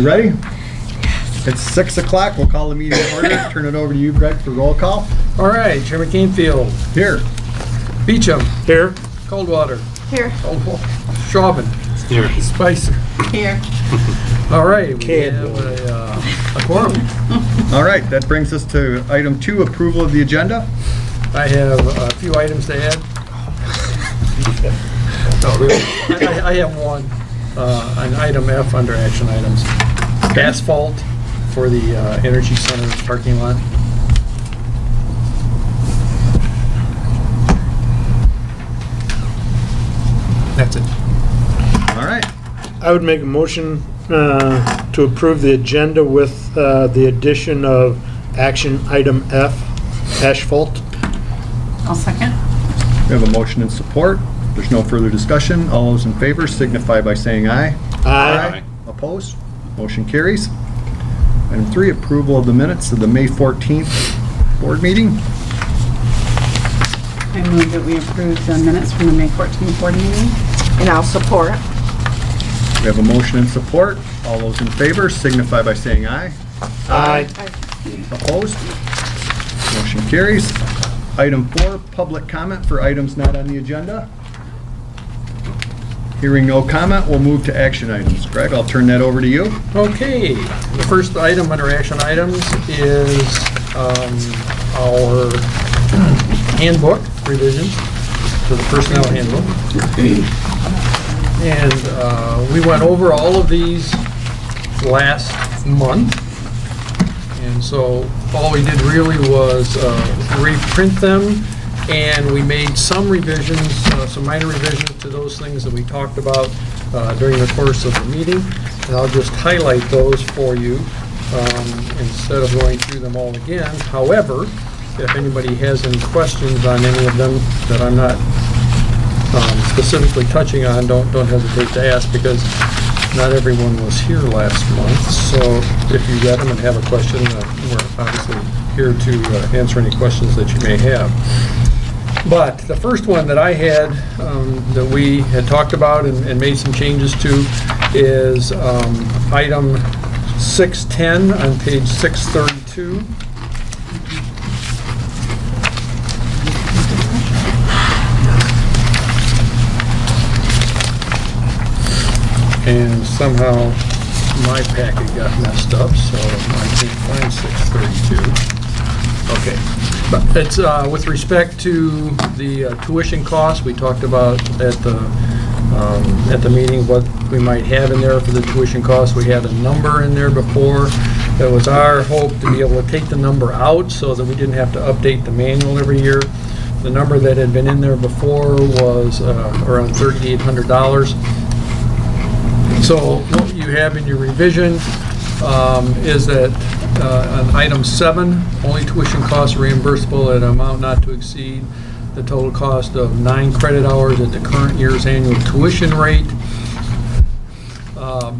Ready? It's 6 o'clock. We'll call the meeting to order. Turn it over to you, Greg, for roll call. All right, Chairman Canfield. Here. Beecham. Here. Coldwater. Here. Chauvin. Here. Spicer. Here. All right, we have a quorum. All right, that brings us to item 2, approval of the agenda. I have a few items to add. No, really. I have one, an item F under action items. Asphalt for the Energy Center parking lot. That's it. All right. I would make a motion to approve the agenda with the addition of action item F, asphalt. I'll second. We have a motion and support. There's no further discussion. All those in favor signify by saying aye. Aye. Opposed? Motion carries. Item 3, approval of the minutes of the May 14th board meeting. I move that we approve the minutes from the May 14th board meeting. And I'll support. We have a motion and support. All those in favor signify by saying aye. Aye. Opposed? Motion carries. Item 4, public comment for items not on the agenda. Hearing no comment, we'll move to action items. Greg, I'll turn that over to you. Okay, the first item under action items is our handbook revisions to the personnel handbook. And we went over all of these last month. And so all we did really was reprint them, and we made some revisions, some minor revisions to those things that we talked about during the course of the meeting. And I'll just highlight those for you instead of going through them all again. However, if anybody has any questions on any of them that I'm not specifically touching on, don't hesitate to ask, because not everyone was here last month. So if you read them and have a question, we're obviously here to answer any questions that you may have. But the first one that I had, that we had talked about and made some changes to, is item 610 on page 632. And somehow my packet got messed up, so I can't find 632. Okay, but it's with respect to the tuition costs. We talked about at the meeting what we might have in there for the tuition costs. We had a number in there before. It was our hope to be able to take the number out so that we didn't have to update the manual every year. The number that had been in there before was around $3,800. So what you have in your revision is that on item 7, only tuition costs reimbursable at an amount not to exceed the total cost of 9 credit hours at the current year's annual tuition rate,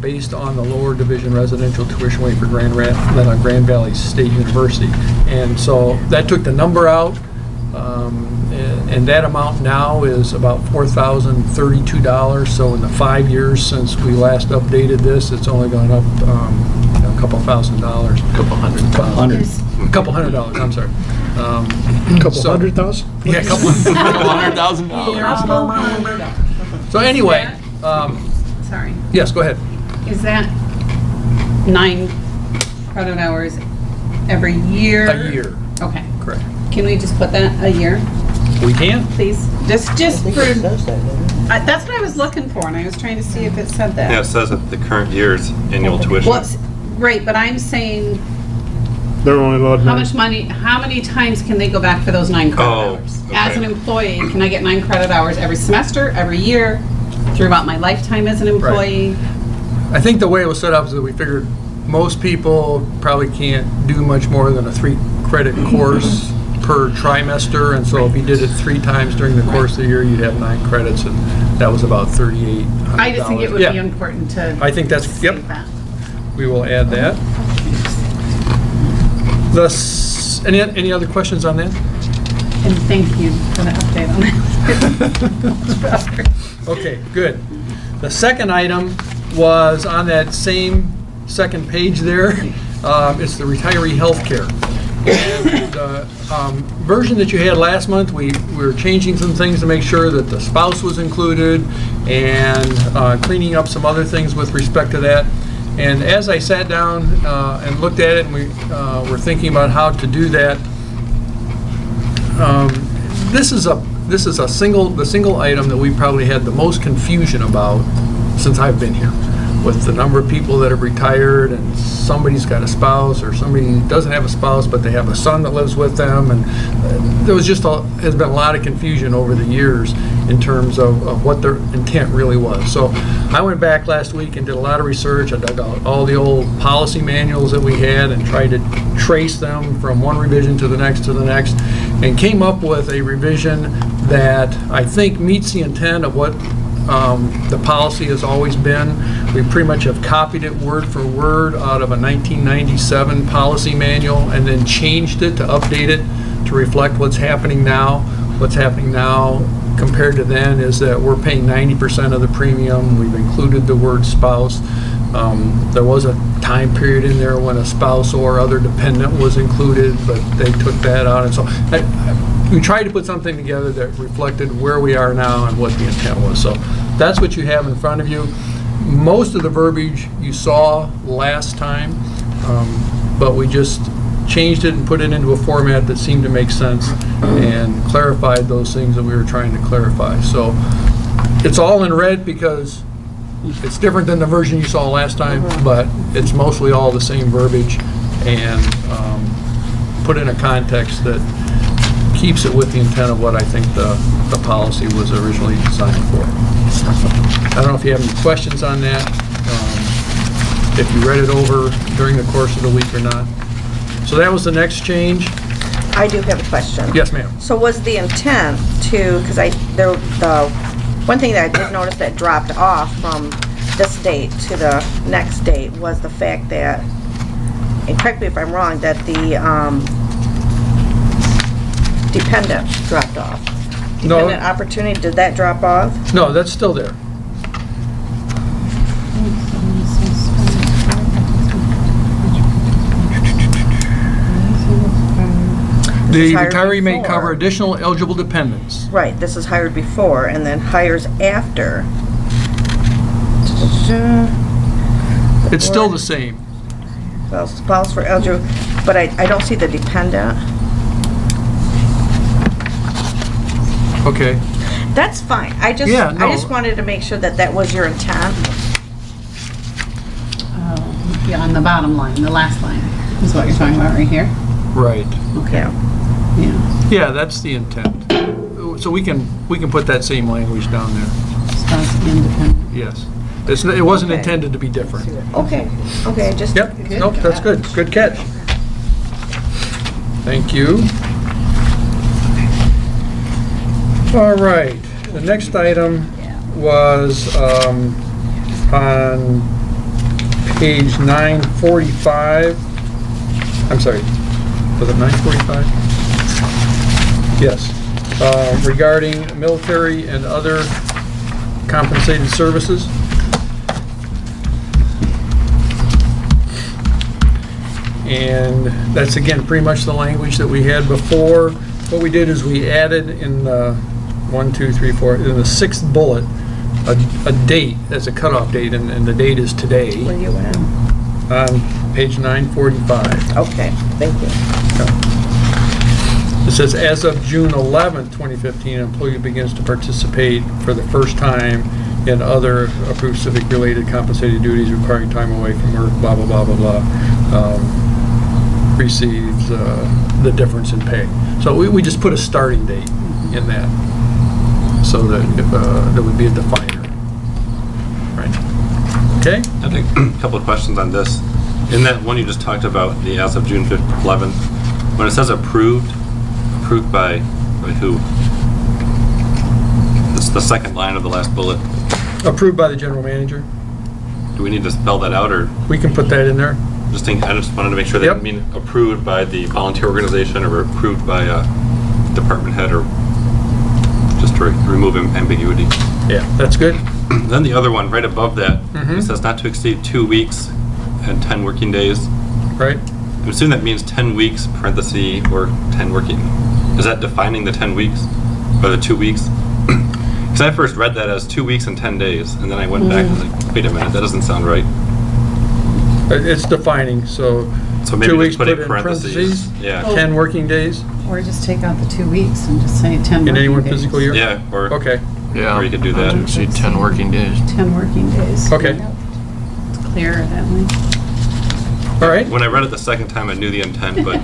based on the lower division residential tuition rate for Grand Valley State University. And so that took the number out. And that amount now is about $4,032. So in the 5 years since we last updated this, it's only gone up a couple $1,000. A couple $100. I'm sorry. A couple $100,000? Yeah, a couple $100,000. So anyway, sorry. Yes, go ahead. Is that 9 credit hours every year? A year. Okay. Correct. Can we just put that a year, We can. please? Just for. That's what I was looking for, and I was trying to see if it said that. Yeah, it says that the current year's annual tuition. Well, right, but I'm saying, They're only allowed how 9. much money, how many times can they go back for those 9 credit hours? Okay. As an employee, can I get 9 credit hours every semester, every year, throughout my lifetime as an employee? I think the way it was set up is that we figured most people probably can't do much more than a 3-credit course per trimester, and so if you did it 3 times during the course of the year, you'd have 9 credits, and that was about $3,800. I just think it would be important to. I think that's, yep. That. We will add that. Any other questions on that? And thank you for the update on that. Okay, good. The second item was on that same second page there. It's the retiree health care. And the version that you had last month, we were changing some things to make sure that the spouse was included and cleaning up some other things with respect to that. And as I sat down and looked at it and we were thinking about how to do that, this is the single item that we probably had the most confusion about since I've been here, with the number of people that have retired and somebody's got a spouse or somebody doesn't have a spouse but they have a son that lives with them, and there was just has been a lot of confusion over the years in terms of what their intent really was. So I went back last week and did a lot of research. I dug out all the old policy manuals that we had and tried to trace them from one revision to the next and came up with a revision that I think meets the intent of what the policy has always been. We pretty much have copied it word for word out of a 1997 policy manual and then changed it to update it to reflect what's happening now. What's happening now compared to then is that we're paying 90% of the premium. We've included the word spouse. There was a time period in there when a spouse or other dependent was included, but they took that out. And so we tried to put something together that reflected where we are now and what the intent was. So that's what you have in front of you. Most of the verbiage you saw last time, but we just changed it and put it into a format that seemed to make sense and clarified those things that we were trying to clarify. So it's all in red because it's different than the version you saw last time, but it's mostly all the same verbiage and put in a context that keeps it with the intent of what I think the policy was originally designed for. I don't know if you have any questions on that, if you read it over during the course of the week or not. So that was the next change. I do have a question. Yes, ma'am. So was the intent to, because the one thing that I did notice that dropped off from this date to the next date was the fact that, and correct me if I'm wrong, that the dependent dropped off. No. Dependent opportunity, did that drop off? No, that's still there. The retiree may cover additional eligible dependents. Right, this is hired before and then hires after. It's still the same. Well, spouse for eligible, but I don't see the dependent. Okay. That's fine. I just wanted to make sure that that was your intent. Yeah, on the bottom line, the last line is what you're talking about right here. Right. Okay. Yeah. Yeah. Yeah, that's the intent. So we can put that same language down there. Spouse independent. Yes. It wasn't Okay. intended to be different. Okay. Okay. Just. Yep. Nope. That's good. Good catch. Thank you. All right. The next item was on page 945. I'm sorry. Was it 945? Yes. Regarding military and other compensated services. And that's again pretty much the language that we had before. What we did is we added in the 1, 2, 3, 4 in the 6th bullet a date as a cutoff date, and the date is today. Where you at? On page 945. Okay. Thank you. It says, as of June 11th, 2015, an employee begins to participate for the first time in other approved civic-related compensated duties requiring time away from work, blah, blah, blah, blah, blah, receives the difference in pay. So we just put a starting date in that so that if, there would be a definer. Right. Okay? I think a couple of questions on this. In that one you just talked about, the as of June 11th, when it says approved by who? It's the second line of the last bullet. Approved by the general manager. Do we need to spell that out, or We can put that in there. I just wanted to make sure that Yep. it mean approved by the volunteer organization or approved by a department head, or just to remove ambiguity. Yeah, that's good. Then the other one right above that, Mhm. it says not to exceed 2 weeks and 10 working days. right? I'm assuming that means 10 weeks, parenthesis, or 10 working. Is that defining the 10 weeks? Or the 2 weeks? Because I first read that as 2 weeks and 10 days, and then I went back and was like, wait a minute, that doesn't sound right. It's defining, so So maybe 2 just weeks put put in in parentheses. parentheses, Yeah. 10 working days Or just take out the 2 weeks and just say 10 working days. in any one fiscal year? Yeah, or, Okay, or you could do that. I'd see 10 working days. 10 working days. okay, It's clearer that way. all right. When I read it the second time, I knew the intent, but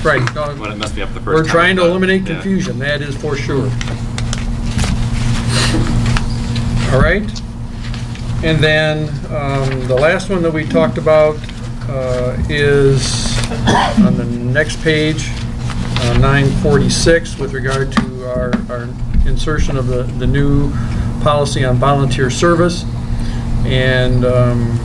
Right. when it messed me up the first We're time. trying to I thought, eliminate yeah. confusion, that is for sure. All right. And then the last one that we talked about is on the next page, 946, with regard to our insertion of the new policy on volunteer service. And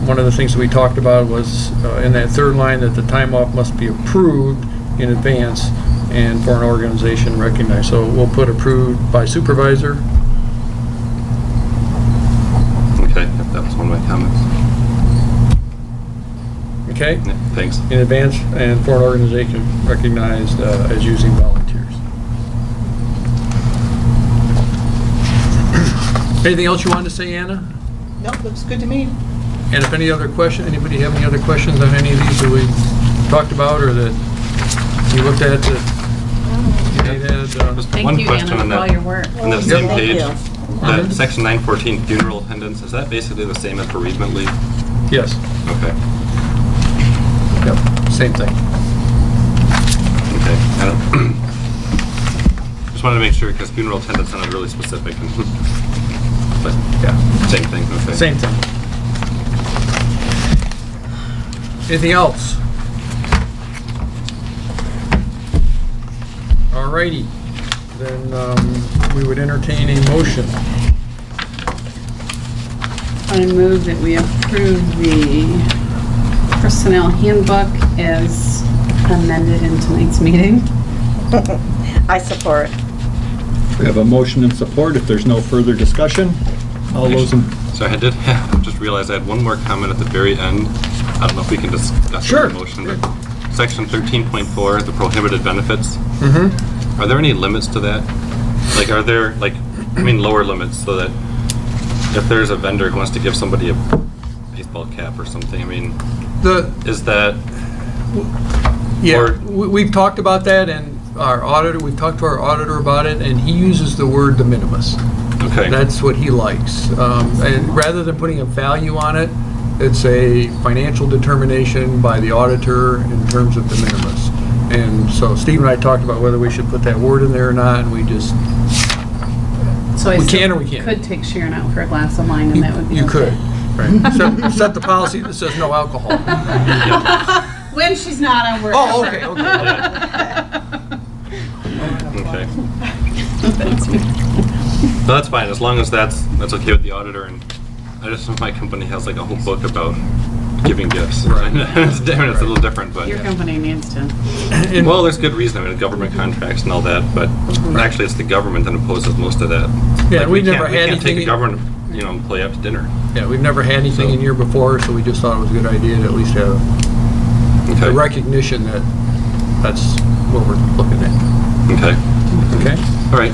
one of the things that we talked about was in that third line that the time off must be approved in advance and for an organization recognized. So we'll put approved by supervisor. Okay, that was one of my comments. Okay, Yeah, thanks. in advance and for an organization recognized as using volunteers. Anything else you wanted to say, Anna? No, looks good to me. And if any other question, anybody have any other questions on any of these that we talked about or that you looked at that you had? Just Thank one you, question Anna, on for all that. your work. On that same Thank page, you. that section 914 funeral attendance, is that basically the same as bereavement leave? Yes, Okay. yep, same thing. Okay. I don't just wanted to make sure because funeral attendance sounded really specific. But yeah, same thing. Okay. Same thing. Anything else? Alrighty, then we would entertain a motion. I move that we approve the personnel handbook as amended in tonight's meeting. I support. We have a motion and support. If there's no further discussion, all those in, So I did just realize I had one more comment at the very end. I don't know if we can discuss Sure. the motion, but section 13.4, the prohibited benefits. Mm-hmm. Are there any limits to that? Like, are there, like, I mean, lower limits so that if there's a vendor who wants to give somebody a baseball cap or something, I mean, is that, Yeah, Or- we've talked about that, and we've talked to our auditor about it, and he uses the word de minimis. okay. That's what he likes. And rather than putting a value on it, it's a financial determination by the auditor in terms of de minimis. And so Steve and I talked about whether we should put that word in there or not, and we just, So I We still can or we can't? could take Sharon out for a glass of wine and that would be you could. okay. Right. Set the policy that says no alcohol. When she's not on work. Oh, okay, okay. Okay. So that's fine, as long as that's okay with the auditor, and I just know my company has like a whole book about giving gifts. Right. It's different, it's a little different, but. Your company needs to. And- Well, there's good reason, I mean, government contracts and all that, but actually it's the government that imposes most of that. Yeah, Like, we've we never can't- had We can't take anything- a government, employee out to dinner. Yeah, we've never had anything in here before, so we just thought it was a good idea to at least have Okay. the recognition that that's what we're looking at. Okay, Okay? all right,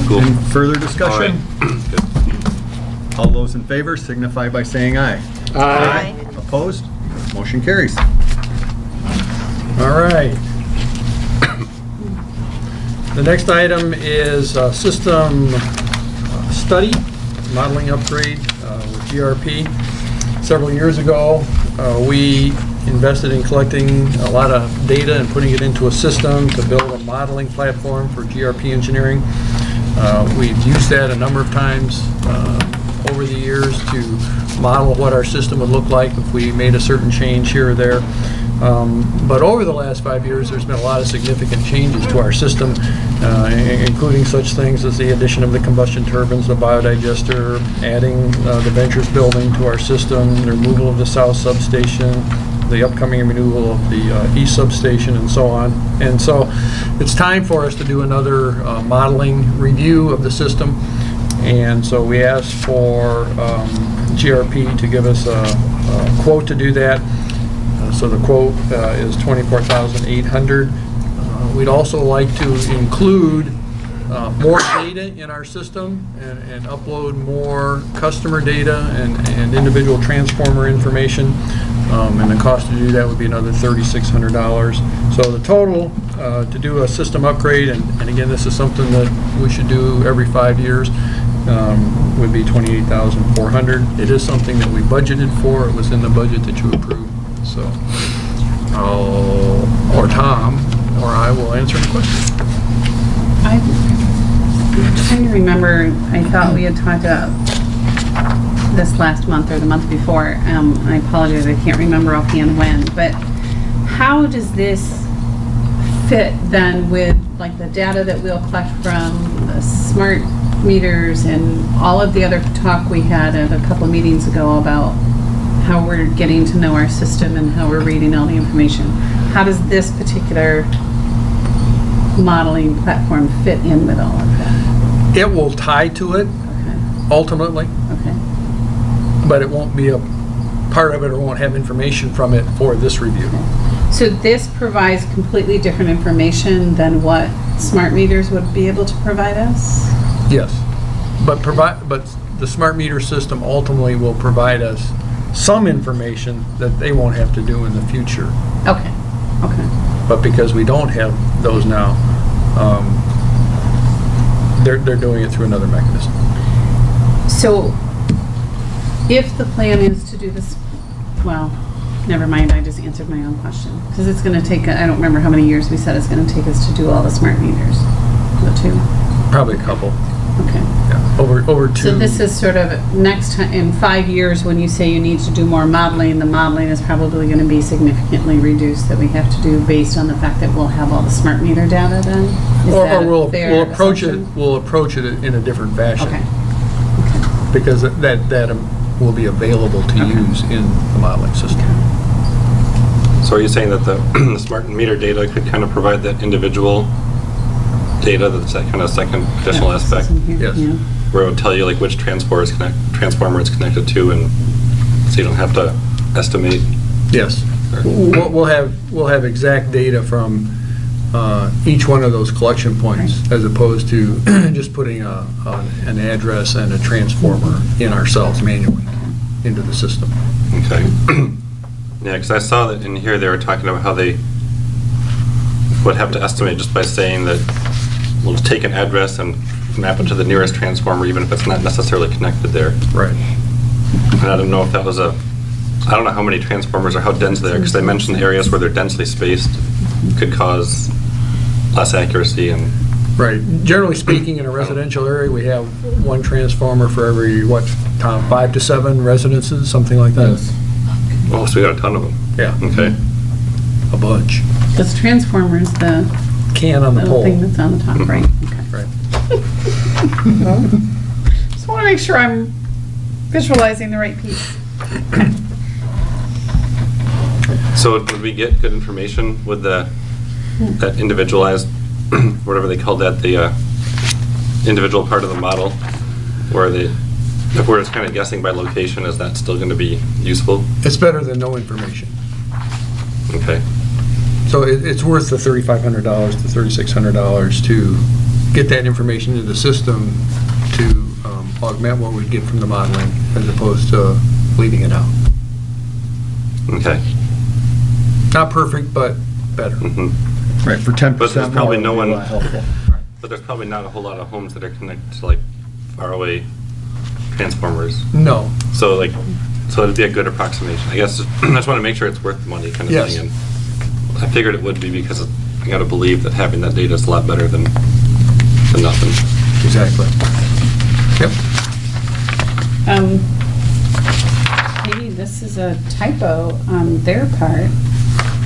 cool. any further All right, discussion? good. All those in favor signify by saying aye. Aye. Opposed? Motion carries. All right. The next item is system study, modeling upgrade with GRP. Several years ago, we invested in collecting a lot of data and putting it into a system to build a modeling platform for GRP engineering. We've used that a number of times over the years to model what our system would look like if we made a certain change here or there. But over the last 5 years, there's been a lot of significant changes to our system, including such things as the addition of the combustion turbines, the biodigester, adding the Ventures building to our system, the removal of the south substation, the upcoming renewal of the east substation, and so on. And so it's time for us to do another modeling review of the system. And so we asked for GRP to give us a quote to do that. So the quote is $24,800. We'd also like to include more data in our system and upload more customer data and individual transformer information. And the cost to do that would be another $3,600. So the total to do a system upgrade, and again, this is something that we should do every 5 years, would be $28,400. It is something that we budgeted for. It was in the budget that you approved. So, or Tom or I will answer the question. I'm trying to remember, I thought we had talked about this last month or the month before. I apologize, I can't remember offhand when, but how does this fit then with like the data that we'll collect from the smart meters and all of the other talk we had at a couple of meetings ago about how we're getting to know our system and how we're reading all the information? How does this particular modeling platform fit in with all of that? It will tie to it, Okay. ultimately, Okay. but it won't be a part of it or won't have information from it for this review. So this provides completely different information than what smart meters would be able to provide us? Yes, but the smart meter system ultimately will provide us some information that they won't have to do in the future. Okay. Okay. But because we don't have those now, they're doing it through another mechanism. So if the plan is to do this, well, never mind, I just answered my own question. Because it's going to take, I don't remember how many years we said it's going to take us to do all the smart meters. The two? Probably a couple. Okay. Yeah. Over two. So this is sort of next time, in 5 years, when you say you need to do more modeling, the modeling is probably going to be significantly reduced that we have to do based on the fact that we'll have all the smart meter data then? Is Or that a we'll fair approach assumption? we'll approach it in a different fashion. Okay. Because that will be available to use in the modeling system. So are you saying that the smart meter data could kind of provide that individual data, that's that kind of second additional Yeah, aspect, this is in here, Yes. yeah. where it would tell you like which transformer it's connected to, and so you don't have to estimate? Yes. We'll have exact data from each one of those collection points, as opposed to just putting an address and a transformer in ourselves manually into the system. Okay. Yeah, because I saw that in here they were talking about how they would have to estimate just by saying that we'll just take an address and map it to the nearest transformer, even if it's not necessarily connected there. Right. And I don't know if that was I don't know how many transformers or how dense they are, because they mentioned areas where they're densely spaced could cause less accuracy and... Right. Generally speaking, in a residential area, we have one transformer for every, what, Tom, 5 to 7 residences, something like that? Yes. Oh, so we got a ton of them. Yeah. Okay. A bunch. This transformer is the Can on the little pole. thing that's on the top, right? Okay. Right. Just want to make sure I'm visualizing the right piece. So would we get good information with that individualized, whatever they call that, the individual part of the model, where if we're just kind of guessing by location, is that still going to be useful? It's better than no information. Okay. So it's worth the $3,500 to $3,600 to get that information into the system to augment what we get from the modeling, as opposed to leaving it out. Okay. Not perfect, but better. Mhm. Right, for 10%. But there's probably no more, one- it'd be a lot helpful. But there's probably not a whole lot of homes that are connected to like faraway transformers. No. So it'd be a good approximation. I guess I just want to make sure it's worth the money kind of Yes. thing. And I figured it would be, because I got to believe that having that data is a lot better than nothing. Exactly. Yep. Maybe this is a typo on their part,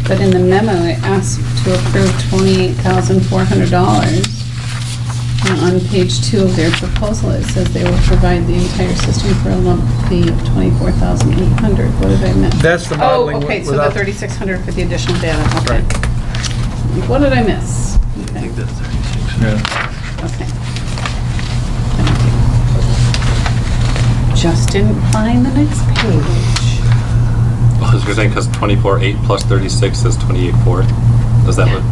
but in the memo, it asks to approve $28,400. And on page 2 of their proposal, it says they will provide the entire system for a lump fee of $24,800. What did I miss? That's the modeling. Oh, okay, so the without- $3,600 for the additional data, okay. Right. What did I miss? Okay. Yeah. Okay. just didn't find the next page. Oh, you're saying because 24.8 plus 36 is 28.4? Does that look,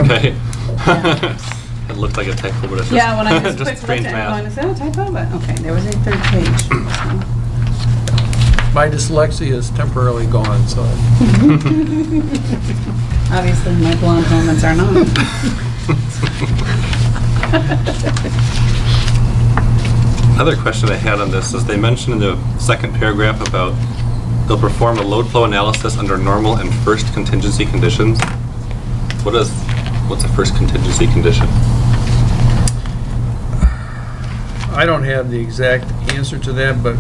okay. It looked like a typo, but it's just, Yeah, when I just just quick looked strange at it, math. going, is that a typo? But, okay, there was a third page. So. My dyslexia is temporarily gone, so. Obviously, my blonde moments are not. Another question I had on this is they mentioned in the second paragraph about they'll perform a load flow analysis under normal and first contingency conditions. What's a first contingency condition? I don't have the exact answer to that, but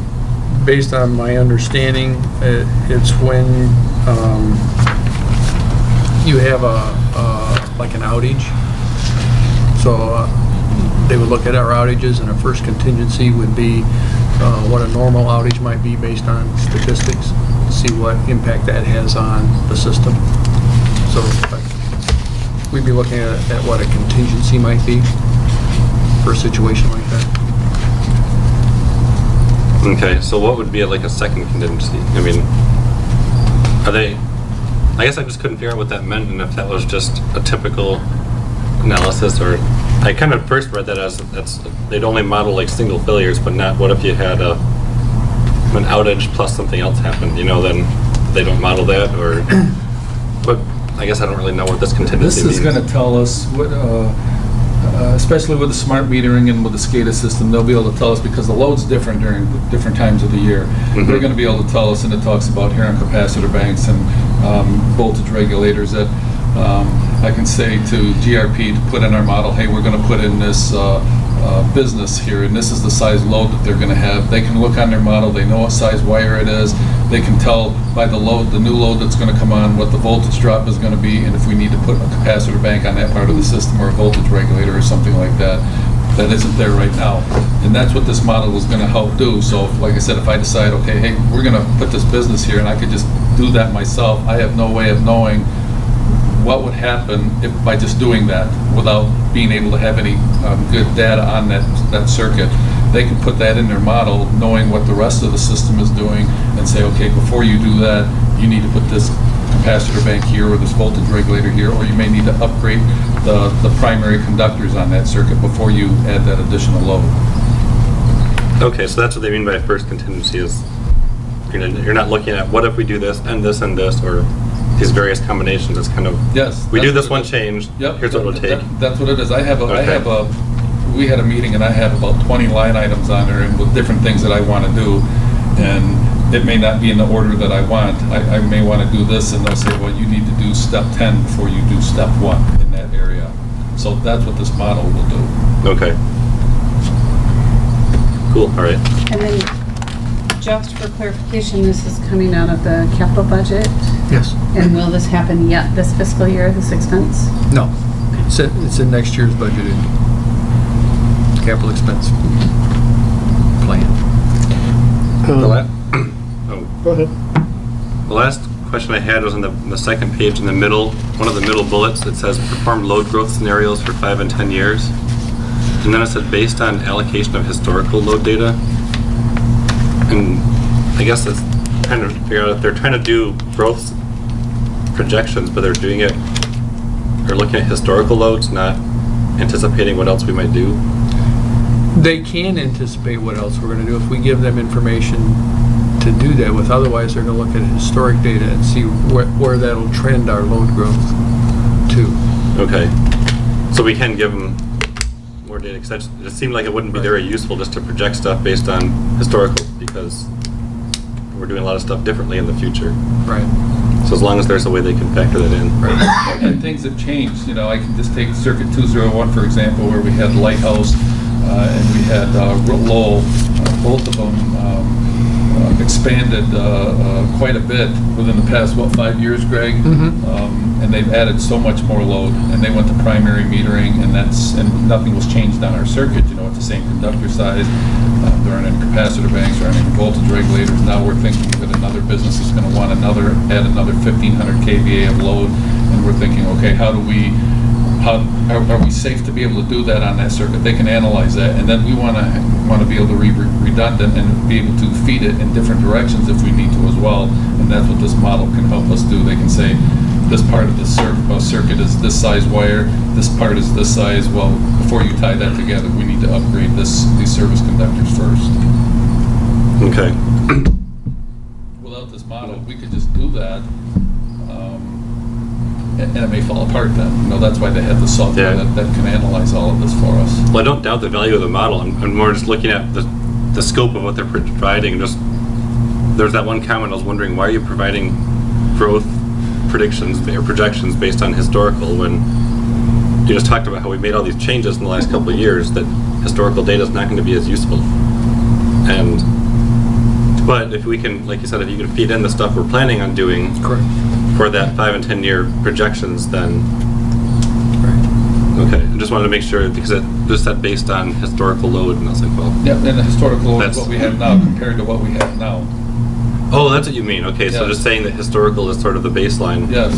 based on my understanding, it's when you have like an outage. So they would look at our outages, and a first contingency would be what a normal outage might be based on statistics, see what impact that has on the system. So we'd be looking at what a contingency might be for a situation like that. Okay, so what would be like a second contingency? I mean, I guess I just couldn't figure out what that meant, and if that was just a typical analysis, or I kind of first read that as they'd only model like single failures, but not what if you had an outage plus something else happened, you know, then they don't model that, or but I guess I don't really know what this contingency means. This is going to tell us what, especially with the smart metering and with the SCADA system, they'll be able to tell us, because the load's different during different times of the year. They're going to be able to tell us, and it talks about here on capacitor banks and voltage regulators, that I can say to GRP to put in our model, hey, we're going to put in this business here, and this is the size load that they're going to have. They can look on their model, they know what size wire it is, they can tell by the load, the new load that's going to come on, what the voltage drop is going to be, and if we need to put a capacitor bank on that part of the system, or a voltage regulator or something like that, that isn't there right now. And that's what this model is going to help do. So, like I said, if I decide, okay, hey, we're going to put this business here, and I could just do that myself, I have no way of knowing what would happen if by just doing that without being able to have any good data on that circuit. They can put that in their model, knowing what the rest of the system is doing, and say, okay, before you do that, you need to put this capacitor bank here, or this voltage regulator here, or you may need to upgrade the primary conductors on that circuit before you add that additional load. Okay, so that's what they mean by first contingency, is you're not looking at what if we do this and this and this, or these various combinations. It's kind of, yes, we do this one change, yep, here's what it'll take. That's what it is. Okay. We had a meeting, and I have about 20 line items on there, and with different things that I want to do, and it may not be in the order that I want. I may want to do this, and they'll say, well, you need to do step 10 before you do step 1 in that area. So that's what this model will do. Okay. Cool, all right. And then, just for clarification, this is coming out of the capital budget? Yes. And will this happen yet this fiscal year, this expense? No. It's in next year's budgeted capital expense plan. Oh. Go ahead. The last question I had was on the second page in the middle, one of the middle bullets. It says perform load growth scenarios for 5 and 10 years. And then it said based on allocation of historical load data. And I guess it's trying to figure out if they're trying to do growth projections, but they're doing it, they're looking at historical loads, not anticipating what else we might do. They can anticipate what else we're going to do if we give them information to do that with. Otherwise, they're going to look at historic data and see where that'll trend our load growth to. Okay. So we can give them more data, because it seemed like it wouldn't be very useful just to project stuff based on historical, because we're doing a lot of stuff differently in the future. Right. So as long as there's a way they can factor that in. Right. And things have changed. You know, I can just take Circuit 201, for example, where we had Lighthouse and we had Lowell. Both of them expanded quite a bit within the past, 5 years, Greg? And they've added so much more load, and they went to primary metering, and nothing was changed on our circuit. You know, it's the same conductor size. There aren't any capacitor banks, there aren't any voltage regulators. Now we're thinking that another business is going to want add another 1,500 kVA of load, and we're thinking, okay, how do we are we safe to be able to do that on that circuit? They can analyze that, and then we want to be able to be redundant and be able to feed it in different directions if we need to as well. And that's what this model can help us do. They can say, this part of the circuit is this size wire, this part is this size. Well, before you tie that together, we need to upgrade these service conductors first. Okay. Without this model, we could just do that, and it may fall apart then. That's why they have the software that can analyze all of this for us. Well, I don't doubt the value of the model. I'm more just looking at the scope of what they're providing. And just there's that one comment I was wondering, why are you providing growth predictions or projections based on historical when you just talked about how we made all these changes in the last couple of years that historical data is not going to be as useful. But if we can, like you said, if you can feed in the stuff we're planning on doing for that 5 and 10 year projections, then okay. I just wanted to make sure because it just said based on historical load, and I was like, well, yeah, and the historical load is what we have now compared to what we have now. Oh, that's what you mean. Okay, so just saying that historical is sort of the baseline. Yes.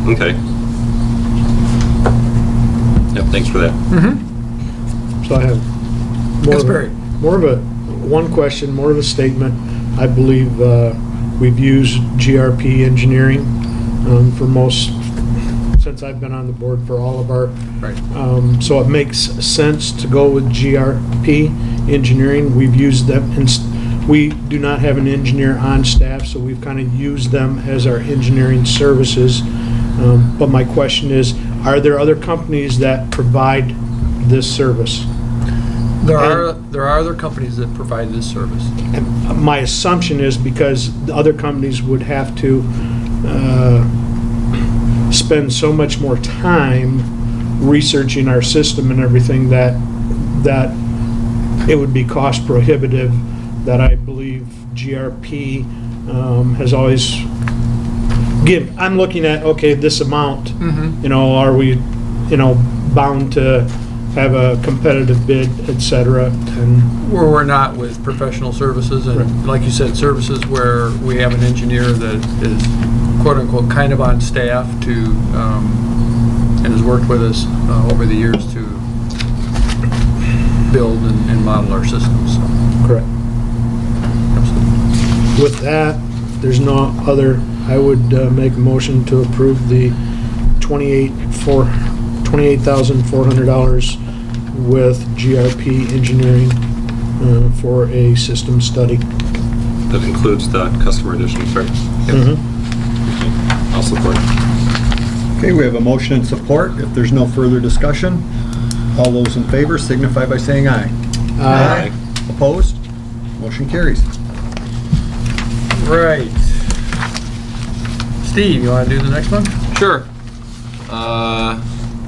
Okay. Yep. Thanks for that. Mm-hmm. So I have more of a one question, more of a statement. I believe we've used GRP engineering for most, since I've been on the board for all of our, so it makes sense to go with GRP engineering. We've used them, and we do not have an engineer on staff, so we've kind of used them as our engineering services. But my question is, are there other companies that provide this service? There are other companies that provide this service. And my assumption is because the other companies would have to spend so much more time researching our system and everything that it would be cost prohibitive, that I believe GRP has always give. I'm looking at, okay, this amount, are we, bound to have a competitive bid, et cetera, and where we're not with professional services, and like you said, services where we have an engineer that is quote unquote kind of on staff to and has worked with us over the years to build and model our systems. correct. With that, there's no other, I would make a motion to approve the $28,400 with GRP engineering for a system study. That includes the customer edition, right? Yep. I'll support. Okay, we have a motion and support. If there's no further discussion, all those in favor signify by saying aye. Aye. Opposed? Motion carries. Right. Steve, you want to do the next one? Sure.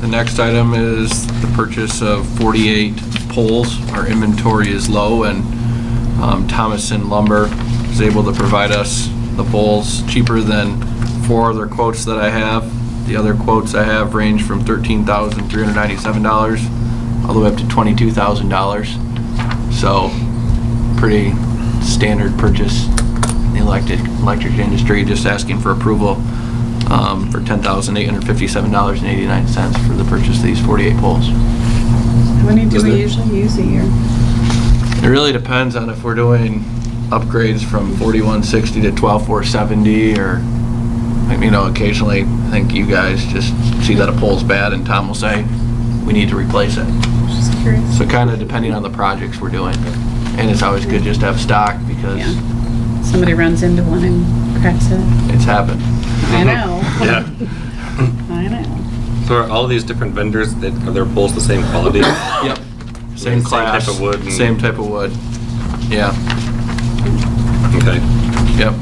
The next item is the purchase of 48 poles. Our inventory is low, and Thomason Lumber is able to provide us the poles cheaper than 4 other quotes that I have. The other quotes I have range from $13,397 all the way up to $22,000. So pretty standard purchase in the electric industry. Just asking for approval for $10,857.89 for the purchase of these 48 poles. How many do we usually use a year? It really depends on if we're doing upgrades from 4160 to 12470, or occasionally I think you guys just see that a pole's bad and Tom will say we need to replace it. Just curious. So kind of depending on the projects we're doing, and it's always good just to have stock because Somebody runs into one and cracks it. it's happened. I know. Yeah. I know. So are all these different vendors, are their poles the same quality? Yep. Same class. Same type of wood? Same type of wood. Yeah. Okay. Yep.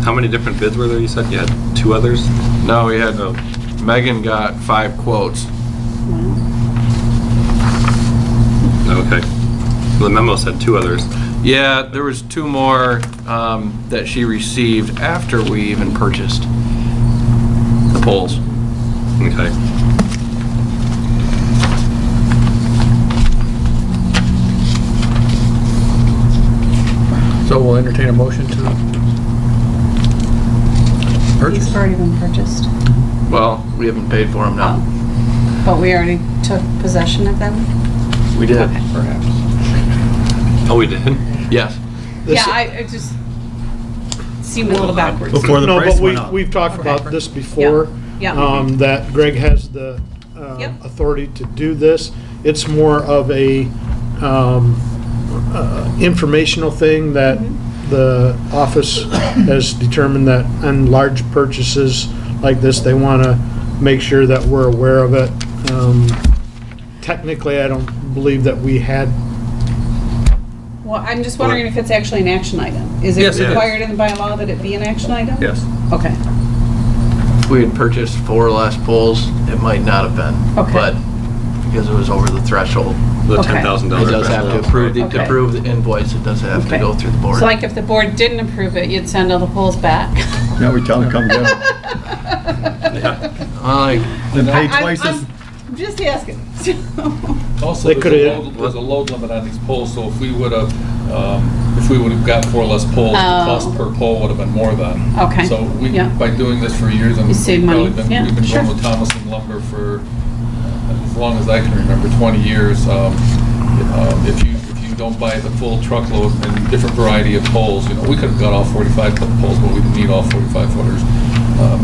How many different bids were there? You said you had 2 others? No, we had, Megan got 5 quotes. Okay. The memo said 2 others. Yeah, there was 2 more that she received after we even purchased the poles. Okay. So we'll entertain a motion to purchased. These already been purchased, Well, we haven't paid for them now. but we already took possession of them? We did. Okay. Perhaps. Oh, we did? Yes. Yeah, I just seemed a little backwards. Before the No, price but went up. we've talked Okay. about this before. Yeah. That Greg has the Yep. authority to do this. It's more of a informational thing that the office has determined that on large purchases like this, they want to make sure that we're aware of it. Technically, I don't believe that we had. Well, I'm just wondering if it's actually an action item. Is it Yes, it is. required in the bylaw that it be an action item? Yes. Okay. If we had purchased 4 less poles, it might not have been. Okay. But because it was over the threshold, The Okay. $10,000. it does have to approve, to Okay. approve the invoice, it does have to Okay. go through the board. So like if the board didn't approve it, you'd send all the polls back? Now we tell them, come get them. Like, Then pay I'm- twice as, I'm just asking. Also, They there's coulda- a load- there's a load limit on these poles, so if we would have got 4 less poles, the Oh. cost per pole would have been more then. Okay, So we, yeah. by doing this for years, and You we've save probably money, been, yeah, we've been sure. going with Thomas and Lumber for as long as I can remember, 20 years. If you don't buy the full truckload and different variety of poles, we could have got all 45-foot poles, but we didn't need all 45-footers.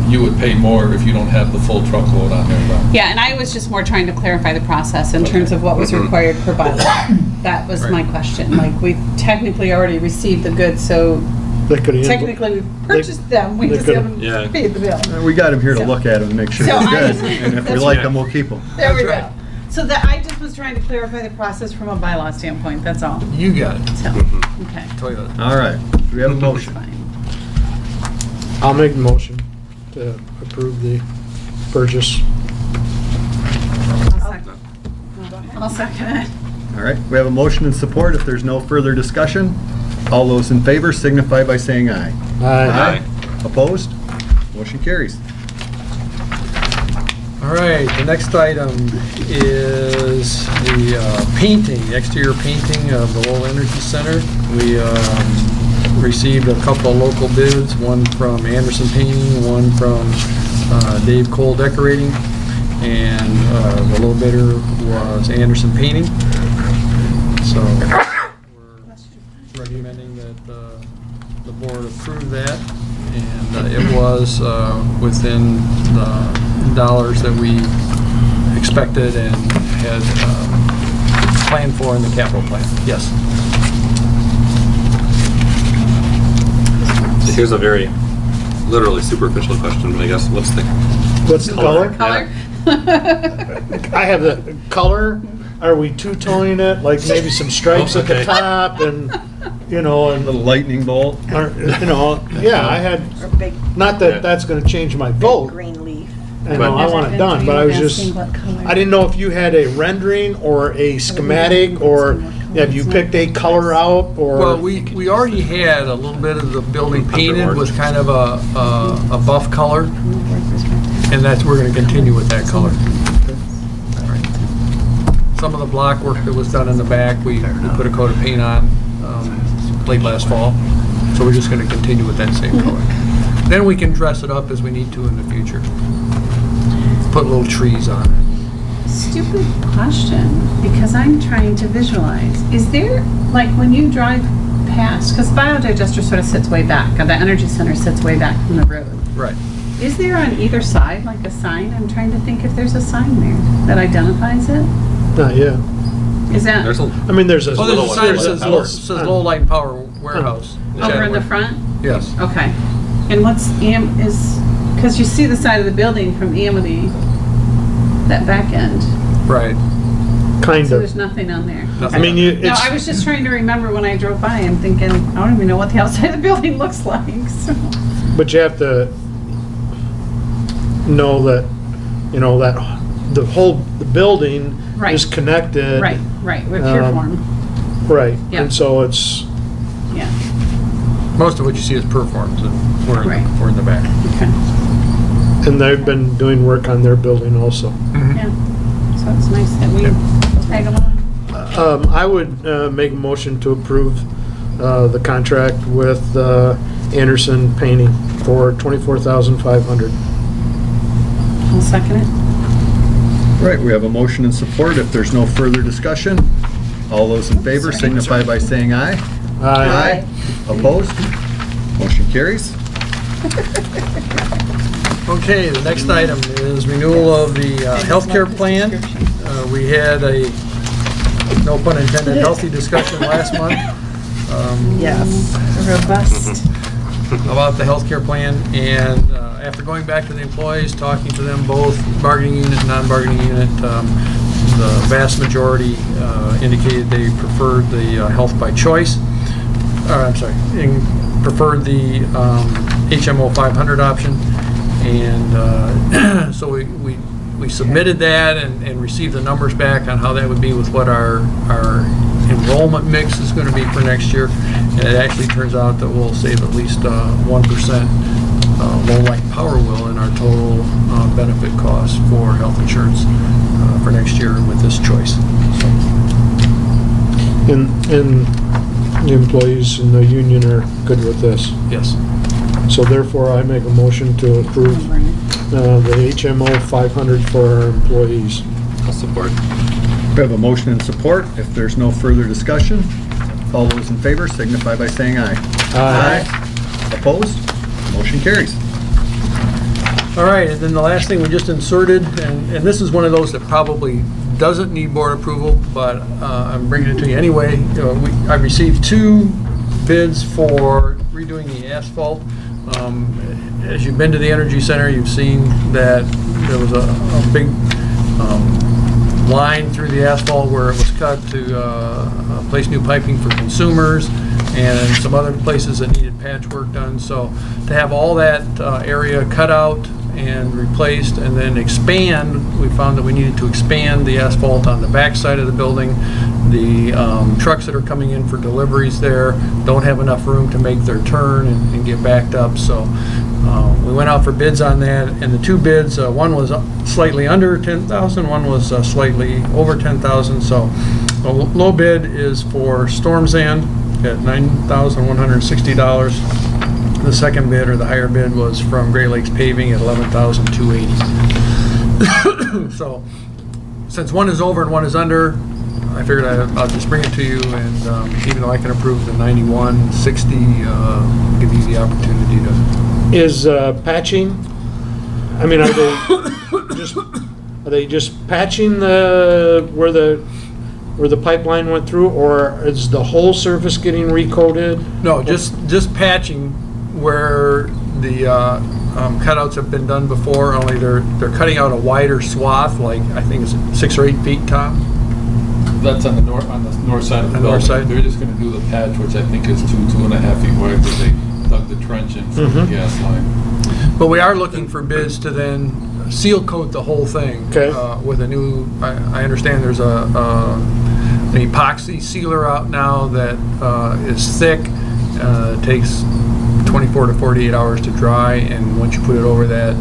You would pay more if you don't have the full truckload on there then. Yeah, and I was just more trying to clarify the process in terms of what was required per bylaw. That was my question. Like, we technically already received the goods, so They could have. technically we purchased them, we they just could've- haven't Yeah. paid the bill. we got them here to look at them and make sure So they're I- good. And if we that's like right. them, we'll keep them. There we That's go. So that, I just was trying to clarify the process from a bylaw standpoint, that's all. You got it. So, okay. Toyota. All right, do we have a That's motion? fine. I'll make a motion to approve the purchase. I'll second it. All right, we have a motion and support. If there's no further discussion, all those in favor signify by saying aye. Aye. Opposed? Motion carries. All right, the next item is the painting, the exterior painting of the Lowell Energy Center. We received a couple of local bids, one from Anderson Painting, one from Dave Cole Decorating, and the low bidder was Anderson Painting. So we're recommending that the board approve that, and it was within the dollars that we expected and had planned for in the capital plan. Yes. So here's a very literally superficial question, but I guess what's What's the color? Color? I have the color. Are we two-toning it, like maybe some stripes at the Okay. top and, and, Little lightning bolt. yeah, I had, Or big, not that that's gonna change my vote. green leaf. I know, I want it done, but I was just, I didn't know if you had a rendering or a schematic, or have you picked a color out, or? Well, we already had a little bit of the building painted with kind of a buff color, and we're gonna continue with that color. Some of the block work that was done in the back, we put a coat of paint on late last fall, so we're just gonna continue with that same color. Then we can dress it up as we need to in the future. Put little trees on it. Stupid question, because I'm trying to visualize. Is there, like, when you drive past, because the biodigester sort of sits way back, and the energy center sits way back from the road. Right. Is there on either side, like a sign? I'm trying to think if there's a sign there that identifies it. Not yet. Is that there's a I mean, there's a. Oh, there's a sign that there's a- says Lowell Light and Power Warehouse. over in the front? Yes. Okay. And what's because you see the side of the building from Amity, that back end. Right. Kind So of. there's nothing on there. I mean, you, No, it's, I was just trying to remember when I drove by, I'm thinking, I don't even know what the outside of the building looks like, so. but you have to know that, that the building Right. is connected. Right, with pure form, Right, Yeah. and so it's, yeah, Most of what you see is performs, and we're in the back. okay, and they've been doing work on their building also. yeah. So it's nice that we tag along. I would make a motion to approve the contract with Anderson Painting for $24,500. I'll second it. Right, we have a motion and support. If there's no further discussion, all those in favor signify by saying aye. Aye. Opposed? Motion carries. Okay, the next item is renewal of the healthcare plan. We had a, no pun intended, healthy discussion last month. Yes. Robust. About the healthcare plan, and after going back to the employees, talking to them both, bargaining unit and non-bargaining unit, the vast majority indicated they preferred the health by choice, preferred the HMO 500 option, and so we submitted that and received the numbers back on how that would be with what our enrollment mix is going to be for next year, and it actually turns out that we'll save at least 1% low light power will in our total benefit costs for health insurance for next year with this choice. So. And the employees in the union are good with this. Yes. So therefore, I make a motion to approve the HMO 500 for our employees. I'll support. We have a motion and support. If there's no further discussion, all those in favor signify by saying aye. Aye. Opposed? Motion carries. All right, and then the last thing we just inserted, and this is one of those that probably doesn't need board approval, but I'm bringing it to you anyway. I received 2 bids for redoing the asphalt. As you've been to the Energy Center, you've seen that there was a big line through the asphalt where it was cut to place new piping for consumers and some other places that needed patchwork done. So to have all that area cut out and replaced and then expand, we found that we needed to expand the asphalt on the back side of the building. The trucks that are coming in for deliveries there don't have enough room to make their turn and get backed up. So we went out for bids on that, and the 2 bids, one was slightly under 10,000, one was slightly over 10,000. So the low bid is for storm sand at $9,160. The second bid, or the higher bid, was from Great Lakes Paving at $11,280. So since one is over and one is under, I figured I'll just bring it to you, and even though I can approve the 9160, give you the opportunity to. Is patching, I mean, are they just patching where the pipeline went through, or is the whole surface getting recoated? No, just patching where the cutouts have been done before, only they're cutting out a wider swath, like I think it's 6 or 8 feet, Tom. That's on the north side of the building. North side. They're just going to do the patch, which I think is 2.5 feet wide, where they dug the trench in for the gas line. But we are looking for bids to then seal coat the whole thing. Okay. With a new, I understand there's an epoxy sealer out now that is thick, takes 24 to 48 hours to dry, and once you put it over that,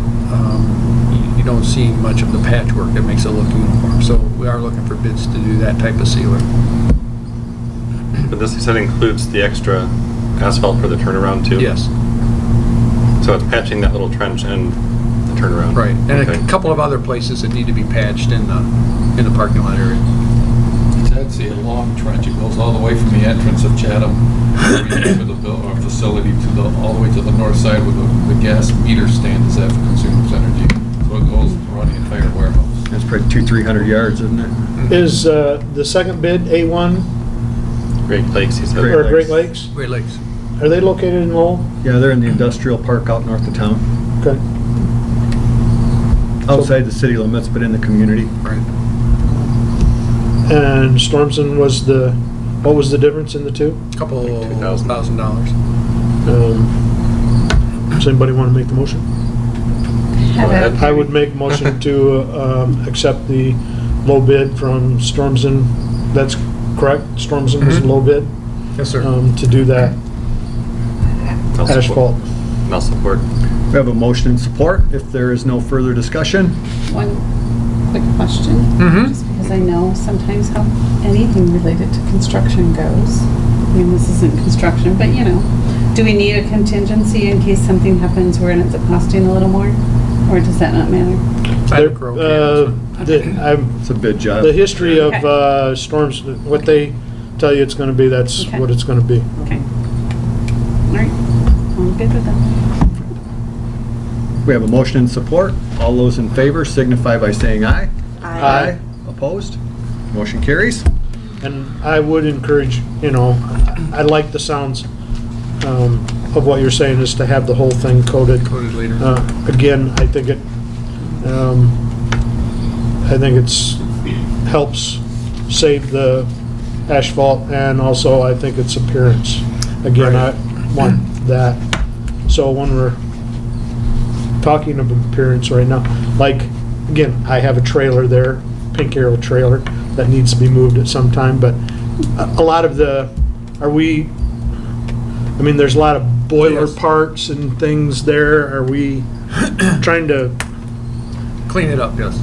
you don't see much of the patchwork that makes it look uniform. So we are looking for bids to do that type of sealer. But this, you said, includes the extra asphalt for the turnaround too? Yes. So it's patching that little trench and the turnaround? Right, and Okay. a couple of other places that need to be patched in the parking lot area. It's actually a long trench. It goes all the way from the entrance of Chatham to the facility all the way to the north side where the gas meter stand is at for Consumers Energy. So it goes around the entire warehouse. That's probably 200-300 yards, isn't it? Is the second bid A1 Great Lakes, he said. Great or Lakes. Great Lakes? Great Lakes. Are they located in Lowell? Yeah, they're in the industrial park out north of town. Okay. Outside the city limits, but in the community. Right. And Stormson was what was the difference in the two? Couple $2,000. $1,000. Does anybody want to make the motion? Go ahead. I would make motion to accept the low bid from Stormson. That's correct? Stormson was the low bid? Yes, sir. To do that I'll support. asphalt. I'll support. We have a motion and support. If there is no further discussion, One quick question, just because I know sometimes how anything related to construction goes. I mean, this isn't construction, but you know, Do we need a contingency in case something happens where it ends up costing a little more? Or does that not matter? I think we're okay on this one. It's a bid job. The history of Okay. storms, what they tell you it's going to be, that's Okay. what it's going to be. Okay. All right. I'm good with that. We have a motion and support. All those in favor signify by saying aye. Aye. Opposed? Motion carries. And I would encourage, I like the sounds of what you're saying, is to have the whole thing coated. Coated later. Again, I think it's helps save the asphalt, and also I think its appearance. Again, Right. I want that. So when we're talking of appearance right now, like, again, I have a trailer there, Pink Arrow trailer, that needs to be moved at some time, but a lot of there's a lot of boiler Yes. parts and things there. Are we trying to, Clean it up, yes.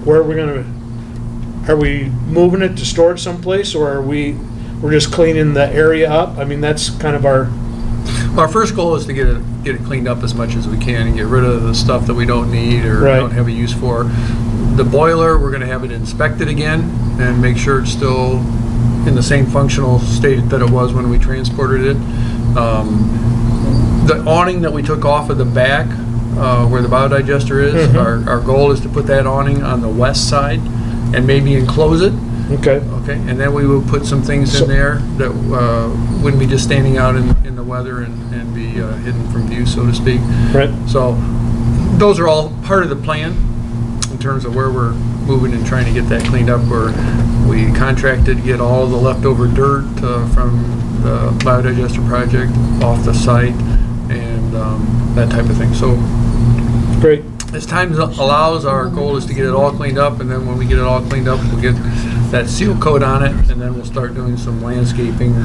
where are we gonna, are we moving it to store it someplace, or we're just cleaning the area up? That's kind of our, Our first goal is to get it cleaned up as much as we can and get rid of the stuff that we don't need or Right. don't have a use for. The boiler, we're gonna have it inspected again and make sure it's still in the same functional state that it was when we transported it. The awning that we took off of the back, where the biodigester is, our goal is to put that awning on the west side and maybe enclose it. okay. Okay, and then we will put some things So- in there that wouldn't be just standing out in the weather and be hidden from view, so to speak. Right. So those are all part of the plan in terms of where we're moving and trying to get that cleaned up. We contracted to get all the leftover dirt from the biodigester project off the site and that type of thing. So Great. as time allows, our goal is to get it all cleaned up, and then when we get it all cleaned up, we'll get that seal coat on it, and then we'll start doing some landscaping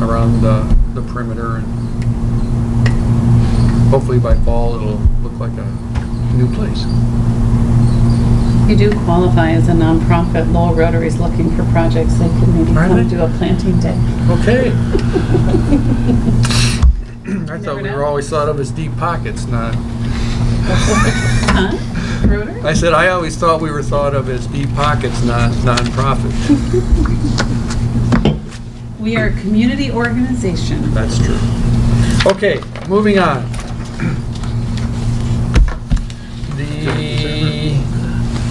around the perimeter, and hopefully by fall it'll look like a new place. You do qualify as a nonprofit. Lowell Rotary's looking for projects. They could maybe Are come they? do a planting day. Okay. I thought we know. were always thought of as deep pockets, not. Huh? Rotary? I said I always thought we were thought of as deep pockets, not nonprofit. We are a community organization. That's true. Okay, moving on. The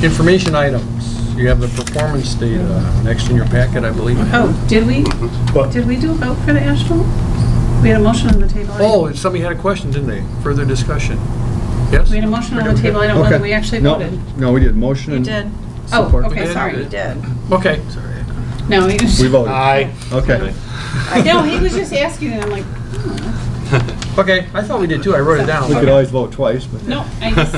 information items. You have the performance data next in your packet, I believe. Oh, did we What? do a vote for the asphalt? We had a motion on the table. Oh, somebody had a question, didn't they? Further discussion? Yes? We had a motion on the table. I don't know that we actually No, voted. No, we did motion You and did. Oh, support. okay, did? sorry. You did. Okay. No, he was, We voted. Aye. Okay. no, he was just asking, and I'm like, Okay, I thought we did too. I wrote it down. We could always vote twice, but no, I just,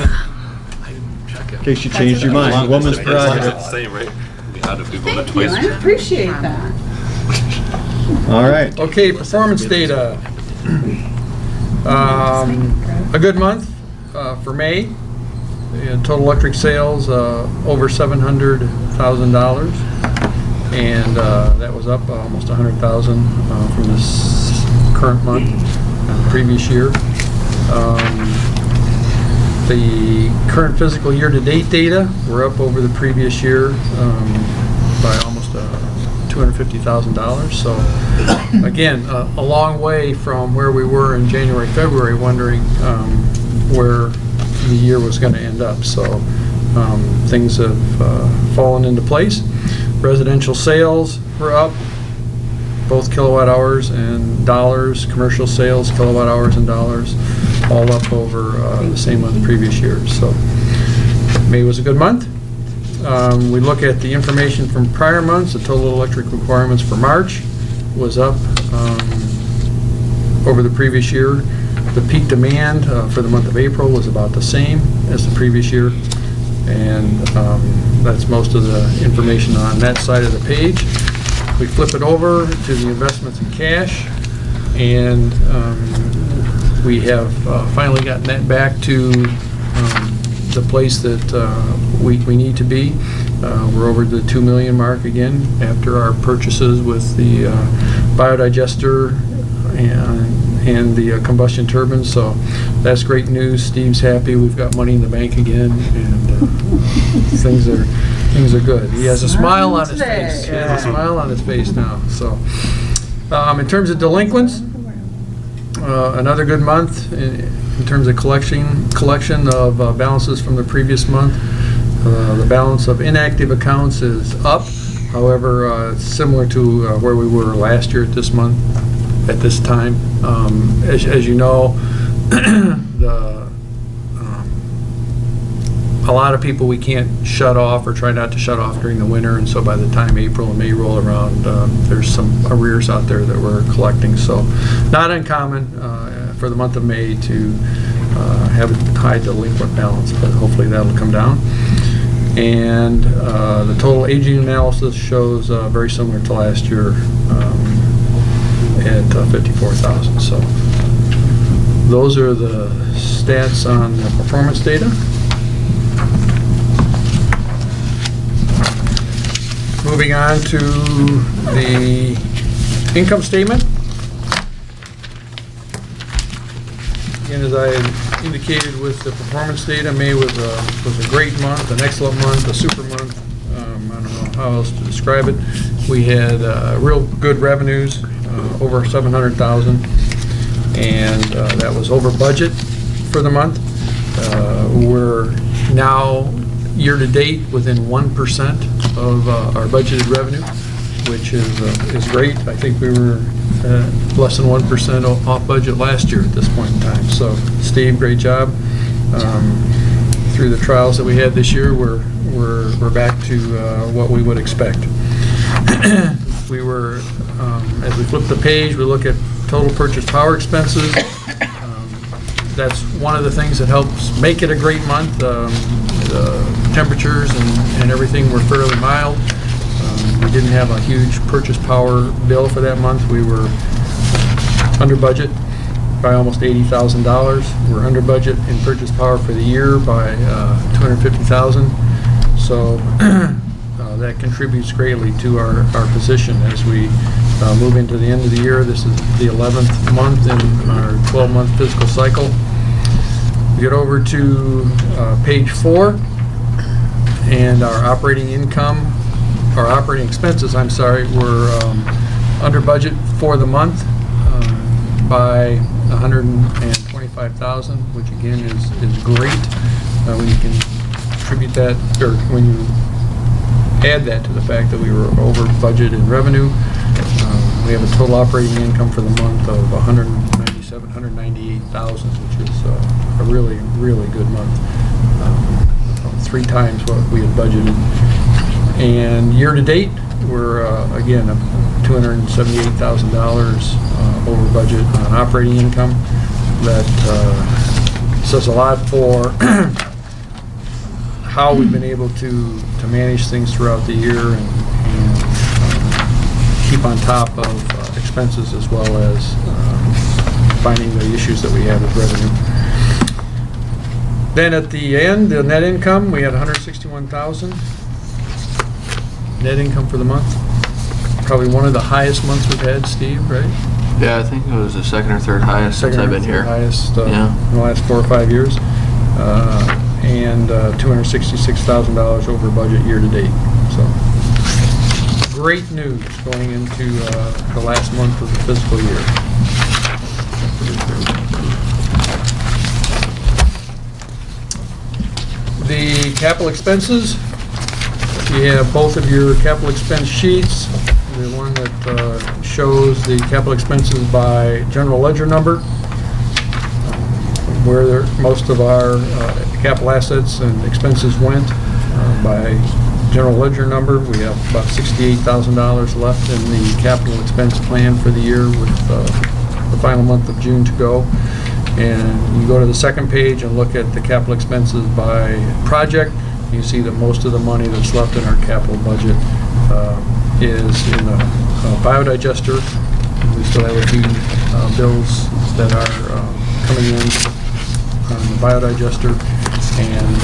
in case you changed your That's mind, woman's As long as prerogative. it's the same, right? We had if we voted thank you. twice. I appreciate that. All right. Okay, performance data. A good month for May. And total electric sales over $700,000, and that was up almost $100,000 from this current month, previous year. The current fiscal year-to-date data, we're up over the previous year by almost $250,000. So again, a long way from where we were in January, February, wondering where the year was going to end up. So things have fallen into place. Residential sales were up, both kilowatt hours and dollars. Commercial sales, kilowatt hours and dollars, all up over the same month previous year. So May was a good month. We look at the information from prior months. The total electric requirements for March was up over the previous year. The peak demand for the month of April was about the same as the previous year, and that's most of the information on that side of the page. We flip it over to the investments in cash, and we have finally gotten that back to the place that we need to be. We're over the 2 million mark again after our purchases with the biodigester and the combustion turbines, so that's great news. Steve's happy, we've got money in the bank again, and things are good. He has a smile on his face. He has a smile on his face now, so. In terms of delinquents, another good month in terms of collection of balances from the previous month. The balance of inactive accounts is up. However, it's similar to where we were last year at this month, at this time. As you know, a lot of people we can't shut off or try not to shut off during the winter, and so by the time April and May roll around, there's some arrears out there that we're collecting. So not uncommon for the month of May to have a high delinquent balance, but hopefully that'll come down. And the total aging analysis shows very similar to last year at 54,000. So those are the stats on the performance data. Moving on to the income statement. Again, as I indicated with the performance data, May was a great month, an excellent month, a super month. I don't know how else to describe it. We had real good revenues, over 700,000, and that was over budget for the month. We're now year-to-date within 1% of our budgeted revenue, which is great. I think we were less than 1% off budget last year at this point in time. So, Steve, great job. Through the trials that we had this year, we're back to what we would expect. We were, as we flip the page, we look at total purchase power expenses. That's one of the things that helps make it a great month. The temperatures and everything were fairly mild. We didn't have a huge purchase power bill for that month. We were under budget by almost $80,000. We're under budget in purchase power for the year by $250,000. So that contributes greatly to our position as we move into the end of the year. This is the 11th month in our 12-month fiscal cycle. We get over to page 4, and our operating expenses, I'm sorry, were under budget for the month by $125,000, which again is great when you can attribute that, or when you add that to the fact that we were over budget in revenue. We have a total operating income for the month of $198,000, which is a really, really good month. 3 times what we had budgeted. And year to date, we're again $278,000 over budget on operating income. That says a lot for how we've been able to manage things throughout the year and keep on top of expenses as well as finding the issues that we have with revenue. Then at the end, the net income, we had $161,000 net income for the month. Probably one of the highest months we've had, Steve, right? Yeah, I think it was the second or third highest since I've been here. Highest in the last 4 or 5 years. And $266,000 over budget year to date. So great news going into the last month of the fiscal year. The capital expenses, you have both of your capital expense sheets. The one that shows the capital expenses by general ledger number, where most of our capital assets and expenses went by general ledger number. We have about $68,000 left in the capital expense plan for the year with the final month of June to go. And you go to the second page and look at the capital expenses by project. You see that most of the money that's left in our capital budget is in the biodigester. We still have a few bills that are coming in on the biodigester, and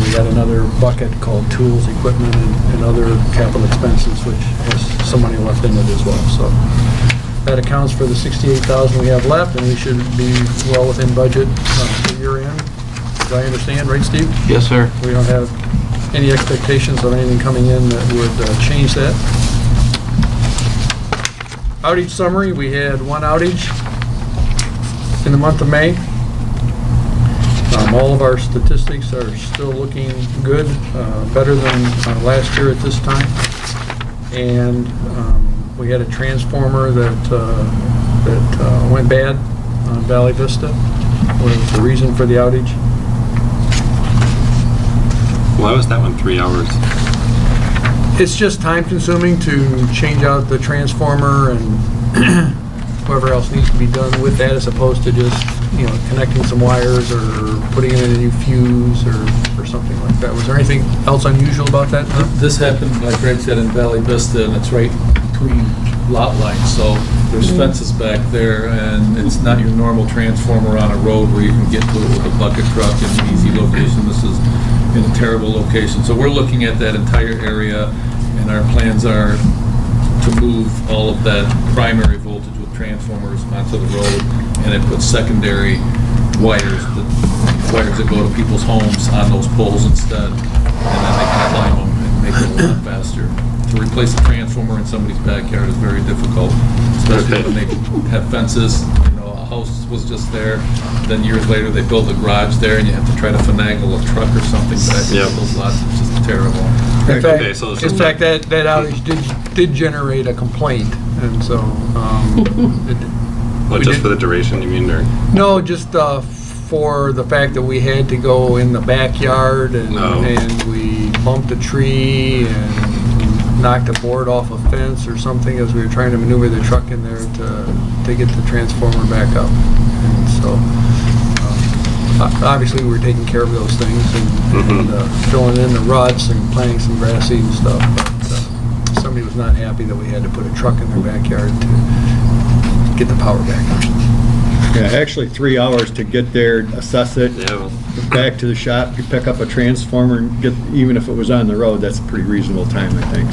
we got another bucket called tools, equipment, and other capital expenses, which has some money left in it as well. So that accounts for the 68,000 we have left, and we should be well within budget for year end. Do I understand, right, Steve? Yes, sir. We don't have any expectations of anything coming in that would change that. Outage summary, we had one outage in the month of May. All of our statistics are still looking good, better than last year at this time. And we had a transformer that went bad on Valley Vista. What was the reason for the outage? Why was that one 3 hours? It's just time consuming to change out the transformer and whoever else needs to be done with that, as opposed to just, you know, connecting some wires or putting in a new fuse or something like that. Was there anything else unusual about that? This happened, like Greg said, in Valley Vista, and it's right between lot lines, so there's fences back there, and it's not your normal transformer on a road where you can get to it with a bucket truck in an easy location. This is in a terrible location. So we're looking at that entire area, and our plans are to move all of that primary voltage with transformers onto the road, and then put secondary wires that go to people's homes on those poles instead, and then they can climb them and make it a lot faster. To replace a transformer in somebody's backyard is very difficult, especially when they have fences. You know, a house was just there, then years later they build a garage there, and you have to try to finagle a truck or something back into those lots. It's just terrible. In fact, that outage did generate a complaint, and so What, just for the duration, you mean, or? No, just for the fact that we had to go in the backyard and we bumped a tree and knocked a board off a fence or something as we were trying to maneuver the truck in there to get the transformer back up. And so obviously we were taking care of those things and filling in the ruts and planting some grass seed and stuff. But somebody was not happy that we had to put a truck in their backyard to get the power back on. Yeah, actually 3 hours to get there, assess it, back to the shop, you pick up a transformer and get, even if it was on the road, that's a pretty reasonable time, I think.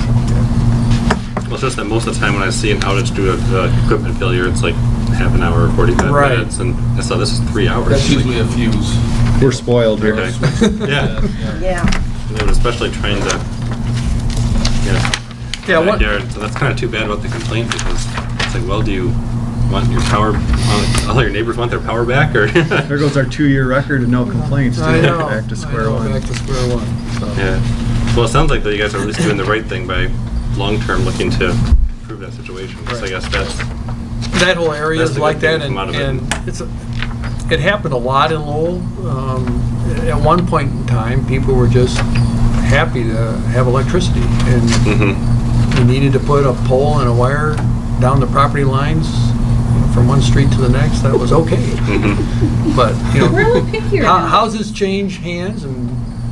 Well, it's just that most of the time when I see an outage due to equipment failure, it's like half an hour or 45 minutes, and so this is 3 hours. That's usually a fuse. We're spoiled here. Okay. Yeah. And especially trying to backyard, so that's kind of too bad about the complaint, because it's like, well, do you want your power, all your neighbors want their power back, or? There goes our 2-year record of no complaints, too. I know. Back to square one. Back to square one. So. Yeah. Well, it sounds like that you guys are at least doing the right thing by long-term looking to improve that situation. So I guess that whole area is like that, and it happened a lot in Lowell. At one point in time, people were just happy to have electricity, and you needed to put a pole and a wire down the property lines from one street to the next. That was okay. But you know, really picky. Houses change hands, and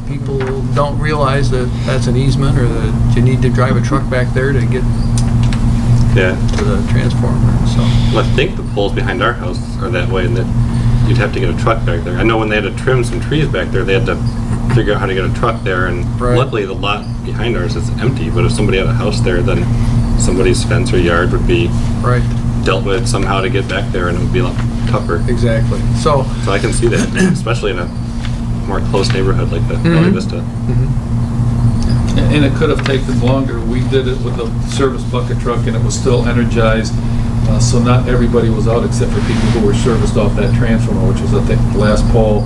people don't realize that that's an easement, or that you need to drive a truck back there to get to the transformer. So, well, I think the poles behind our house are that way, and that you'd have to get a truck back there. I know when they had to trim some trees back there, they had to figure out how to get a truck there, and luckily the lot behind ours is empty. But if somebody had a house there, then somebody's fence or yard would be dealt with somehow to get back there, and it would be a lot tougher. Exactly. So I can see that, especially in a more close neighborhood like the Valley Vista. And it could have taken longer. We did it with the service bucket truck, and it was still energized. So not everybody was out except for people who were serviced off that transformer, which was at the last pole.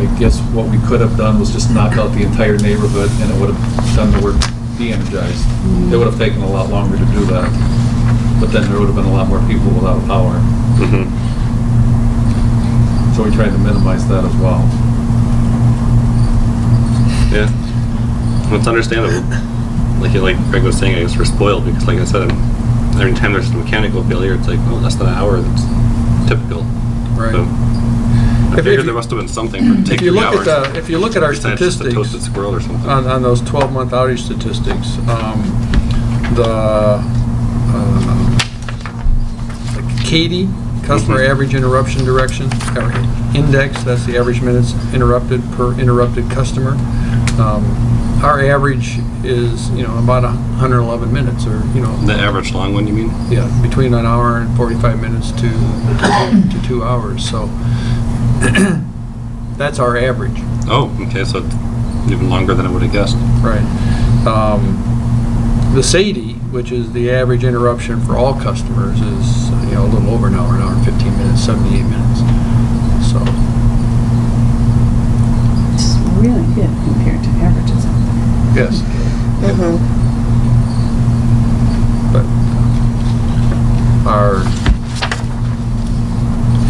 I guess what we could have done was just knock out the entire neighborhood, and it would have done the work de-energized. It would have taken a lot longer to do that. But then there would have been a lot more people without power. So we tried to minimize that as well. Yeah. Well, it's understandable. Like Greg was saying, I guess we're spoiled because, like I said, every time there's a mechanical failure, it's like, oh, less than an hour. That's typical. Right. So, I figured there must have been something for take 3 hours. If you look at our statistics, a toasted squirrel or something. On those 12-month outage statistics, Katie, customer average interruption direction, index, that's the average minutes interrupted per interrupted customer. our average is, about 111 minutes, or, The average long one, you mean? yeah, between an hour and 45 minutes to 2 hours, so that's our average. Oh, okay, so even longer than I would have guessed. Right. The SADI, which is the average interruption for all customers, is, a little over an hour and 15 minutes, 78 minutes. So, It's really good compared to averages out there. yes. Mhm. But our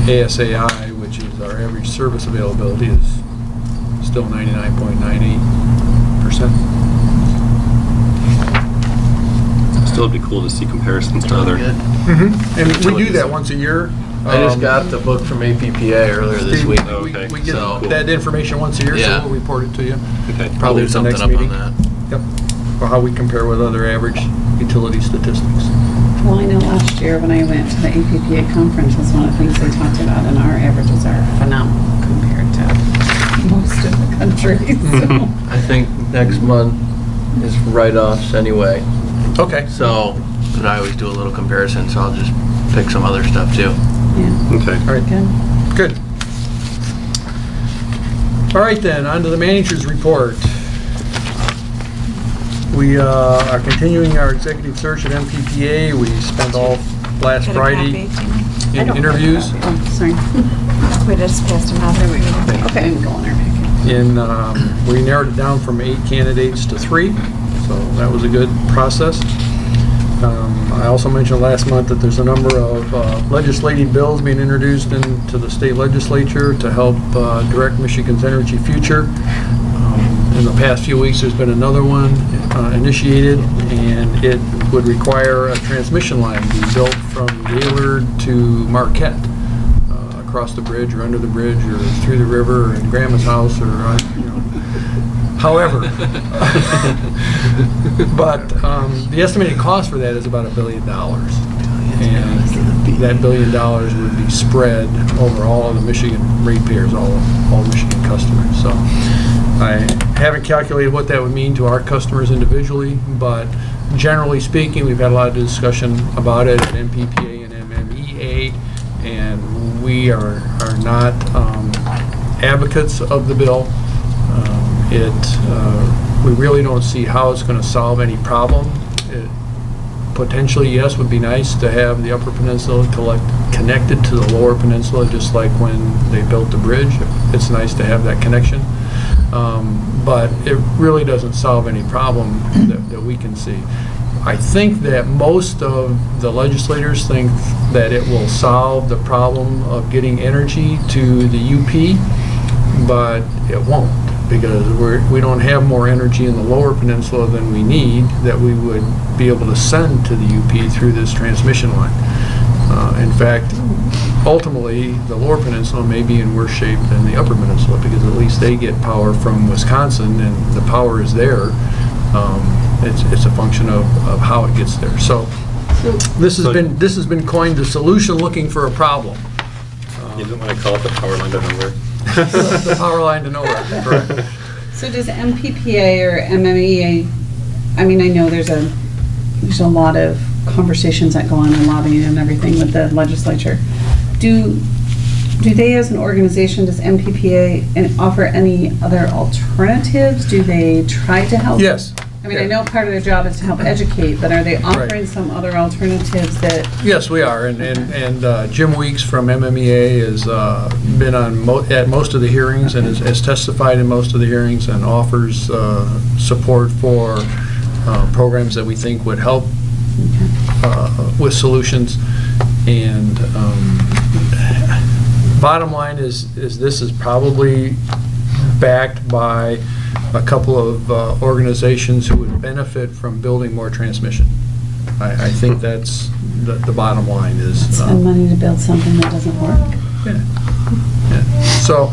ASAI, which is our average service availability, is still 99.98%. Still, it'd be cool to see comparisons to other. Good. And we do that once a year. I just got the book from APPA earlier this week. Oh, okay. We get So- that information once a year, so Yeah. we'll report it to you. Okay. I'll Probably leave at the something next up meeting. on that. Yep. Or how we compare with other average utility statistics. Well, I know last year when I went to the APPA conference, that's one of the things they talked about, and our averages are phenomenal compared to most of the country, so. I think next month is write-offs anyway, Okay. so, and I always do a little comparison, so I'll just pick some other stuff too. Yeah, Okay. All right. good. Good. All right then, on to the manager's report. We are continuing our executive search at MPPA. We spent all last Get a Friday copy? in interviews. Oh, sorry. We just passed them out. There we go. Okay. Didn't go in our packet. We narrowed it down from 8 candidates to 3, so that was a good process. I also mentioned last month that there's a number of legislative bills being introduced into the state legislature to help direct Michigan's energy future. In the past few weeks, there's been another one initiated, and it would require a transmission line to be built from Gaylord to Marquette, across the bridge or under the bridge or through the river or in Grandma's house or, however. But the estimated cost for that is about $1 billion. And that $1 billion would be spread over all of the Michigan ratepayers, all Michigan customers. So I haven't calculated what that would mean to our customers individually, but generally speaking, we've had a lot of discussion about it at MPPA and MMEA, and we are not advocates of the bill. We really don't see how it's going to solve any problem. Potentially, yes, would be nice to have the Upper Peninsula connected to the Lower Peninsula, just like when they built the bridge. It's nice to have that connection. But it really doesn't solve any problem that we can see. I think that most of the legislators think that it will solve the problem of getting energy to the UP, but it won't, because we don't have more energy in the Lower Peninsula than we need that we would be able to send to the UP through this transmission line. In fact, ultimately, the Lower Peninsula may be in worse shape than the Upper Peninsula, because at least they get power from Wisconsin and the power is there. It's a function of how it gets there. So this has been coined the solution looking for a problem. You don't want to call it the power line to nowhere. The power line to nowhere, correct. So does MPPA or MMEA, I mean, I know there's a lot of conversations that go on in lobbying and everything with the legislature. Do they as an organization, does MPPA offer any other alternatives? Do they try to help? Yes. I mean, I know part of their job is to help educate, but are they offering some other alternatives that? Yes, we are, and Jim Weeks from MMEA has been on at most of the hearings and has testified in most of the hearings and offers support for programs that we think would help with solutions. And bottom line is this is probably backed by a couple of organizations who would benefit from building more transmission. I think that's the bottom line is. Spend money to build something that doesn't work. Yeah. So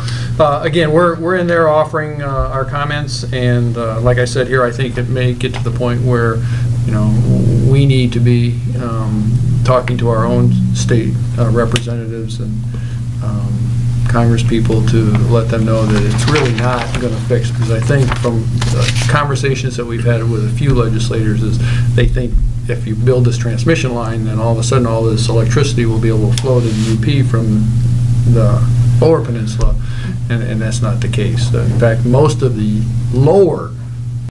again, we're in there offering our comments, and like I said here, I think it may get to the point where we need to be talking to our own state representatives and Congress people to let them know that it's really not going to fix, because I think from the conversations that we've had with a few legislators is they think if you build this transmission line, then all of a sudden all this electricity will be able to flow to the UP from the lower peninsula, and that's not the case. In fact, most of the lower